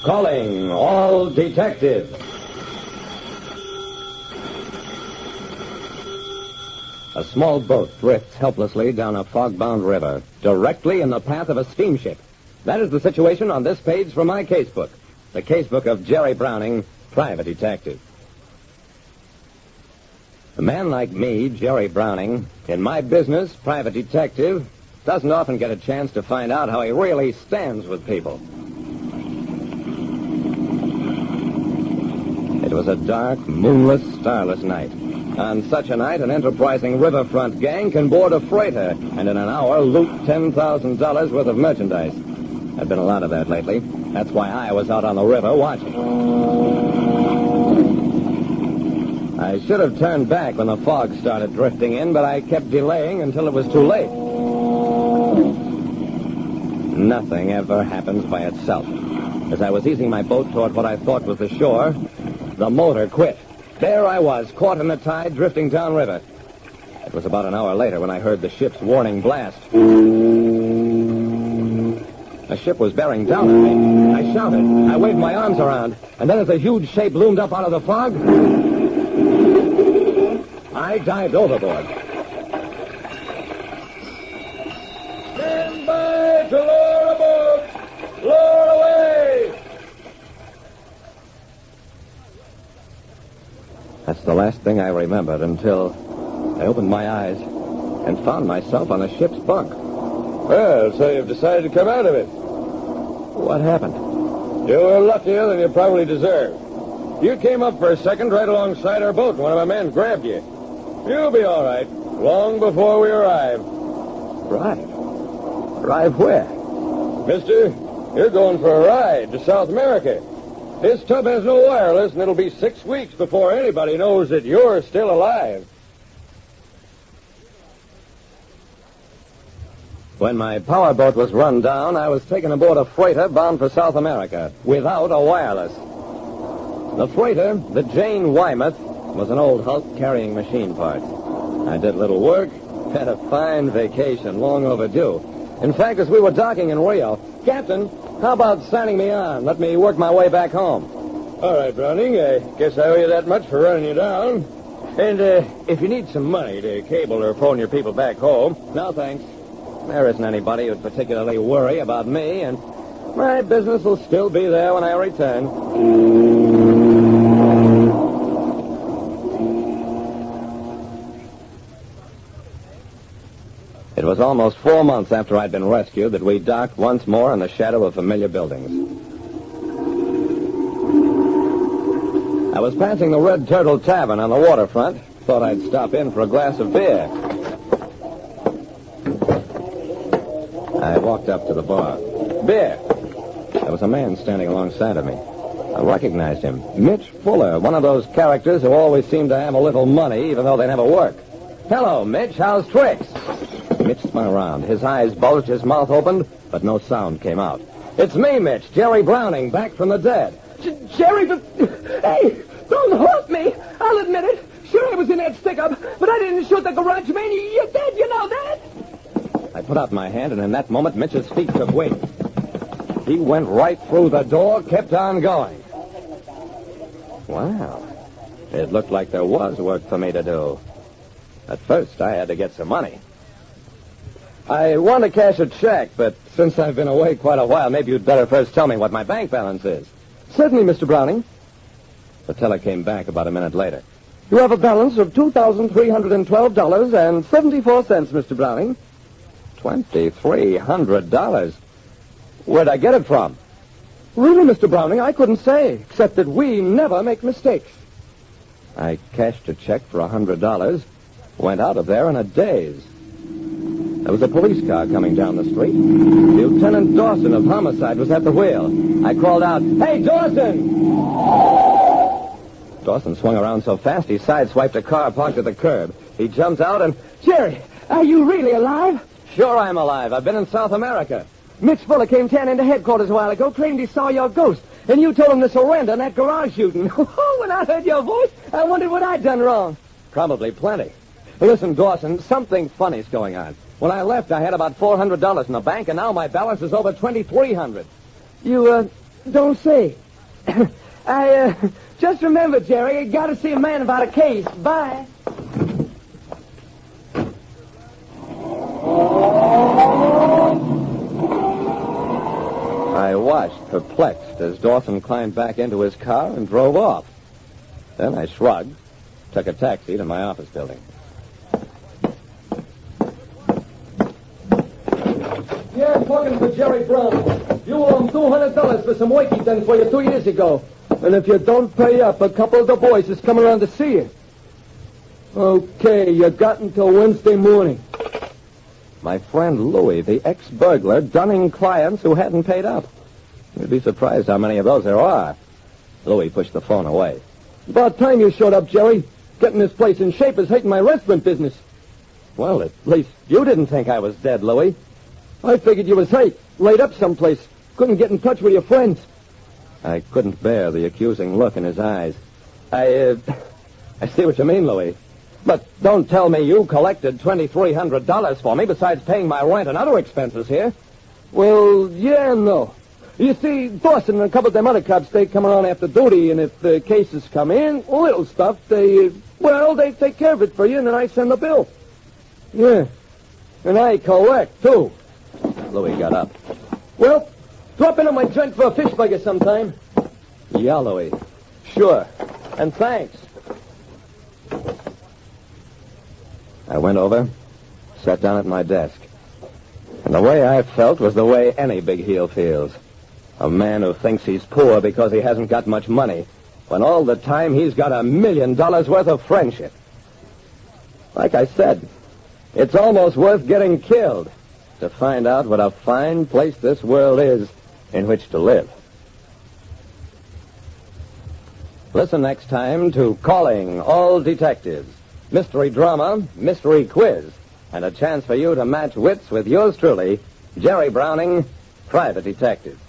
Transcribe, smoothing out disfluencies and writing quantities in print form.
Calling all detectives. A small boat drifts helplessly down a fog-bound river, directly in the path of a steamship. That is the situation on this page from my casebook. The casebook of Jerry Browning, private detective. A man like me, Jerry Browning, in my business, private detective, doesn't often get a chance to find out how he really stands with people. It was a dark, moonless, starless night. On such a night, an enterprising riverfront gang can board a freighter and in an hour loot $10,000 worth of merchandise. There've been a lot of that lately. That's why I was out on the river watching. I should have turned back when the fog started drifting in, but I kept delaying until it was too late. Nothing ever happens by itself. As I was easing my boat toward what I thought was the shore, the motor quit. There I was, caught in the tide, drifting downriver. It was about an hour later when I heard the ship's warning blast. The ship was bearing down on me. I shouted. I waved my arms around. And then as a huge shape loomed up out of the fog, I dived overboard. Stand by to lower a boat! Lower away! That's the last thing I remembered until I opened my eyes and found myself on the ship's bunk. Well, so you've decided to come out of it. What happened? You were luckier than you probably deserved. You came up for a second right alongside our boat, and one of our men grabbed you. You'll be all right, long before we arrive. Right. Arrive where? Mister, you're going for a ride to South America. This tub has no wireless, and it'll be 6 weeks before anybody knows that you're still alive. When my powerboat was run down, I was taken aboard a freighter bound for South America without a wireless. The freighter, the Jane Wymoth, was an old hulk carrying machine parts. I did little work, had a fine vacation, long overdue. In fact, as we were docking in Rio, Captain, how about signing me on? Let me work my way back home. All right, Browning, I guess I owe you that much for running you down. And if you need some money to cable or phone your people back home... No, thanks. There isn't anybody who'd particularly worry about me, and my business will still be there when I return. It was almost 4 months after I'd been rescued that we docked once more in the shadow of familiar buildings. I was passing the Red Turtle Tavern on the waterfront. Thought I'd stop in for a glass of beer. I walked up to the bar. Beer! There was a man standing alongside of me. I recognized him. Mitch Fuller, one of those characters who always seem to have a little money even though they never work. Hello, Mitch. How's tricks? Mitch spun around. His eyes bulged, his mouth opened, but no sound came out. It's me, Mitch, Jerry Browning, back from the dead. Jerry, hey, don't hurt me. I'll admit it. Sure, I was in that stick-up, but I didn't shoot the garage man. You're dead, you know that? I put out my hand, and in that moment, Mitch's feet took wing. He went right through the door, kept on going. Wow. It looked like there was work for me to do. At first, I had to get some money. I want to cash a check, but since I've been away quite a while, maybe you'd better first tell me what my bank balance is. Certainly, Mr. Browning. The teller came back about a minute later. You have a balance of $2,312.74, Mr. Browning. $2,300? Where'd I get it from? Really, Mr. Browning, I couldn't say, except that we never make mistakes. I cashed a check for $100, went out of there in a daze. There was a police car coming down the street. Lieutenant Dawson of Homicide was at the wheel. I called out, "Hey, Dawson!" Dawson swung around so fast he sideswiped a car parked at the curb. He jumped out and... Jerry, are you really alive? Sure I'm alive. I've been in South America. Mitch Fuller came tearing into headquarters a while ago, claimed he saw your ghost, and you told him to surrender in that garage shooting. When I heard your voice, I wondered what I'd done wrong. Probably plenty. Listen, Dawson, something funny's going on. When I left, I had about $400 in the bank, and now my balance is over $2,300. You Don't say. Just remember, Jerry, you got to see a man about a case. Bye. I watched, perplexed, as Dawson climbed back into his car and drove off. Then I shrugged, took a taxi to my office building. Yeah, I'm talking for Jerry Brown. You owe him $200 for some work he done for you 2 years ago. And if you don't pay up, a couple of the boys is coming around to see you. Okay, you got until Wednesday morning. My friend Louie, the ex-burglar, dunning clients who hadn't paid up. You'd be surprised how many of those there are. Louie pushed the phone away. About time you showed up, Jerry. Getting this place in shape is hating my restaurant business. Well, at least you didn't think I was dead, Louie. I figured you was hurt, laid up someplace. Couldn't get in touch with your friends. I couldn't bear the accusing look in his eyes. I see what you mean, Louie. But don't tell me you collected $2,300 for me besides paying my rent and other expenses here. Well, yeah and no. You see, Dawson and a couple of them other cops, they come around after duty, and if the cases come in, little stuff, they take care of it for you, and then I send the bill. Yeah. And I collect, too. Louie got up. Well, drop into my joint for a fish burger sometime. Yeah, Louie. Sure. And thanks. I went over, sat down at my desk. And the way I felt was the way any big heel feels. A man who thinks he's poor because he hasn't got much money, when all the time he's got $1 million worth of friendship. Like I said, it's almost worth getting killed to find out what a fine place this world is in which to live. Listen next time to Calling All Detectives. Mystery drama, mystery quiz, and a chance for you to match wits with yours truly, Jerry Browning, Private Detective.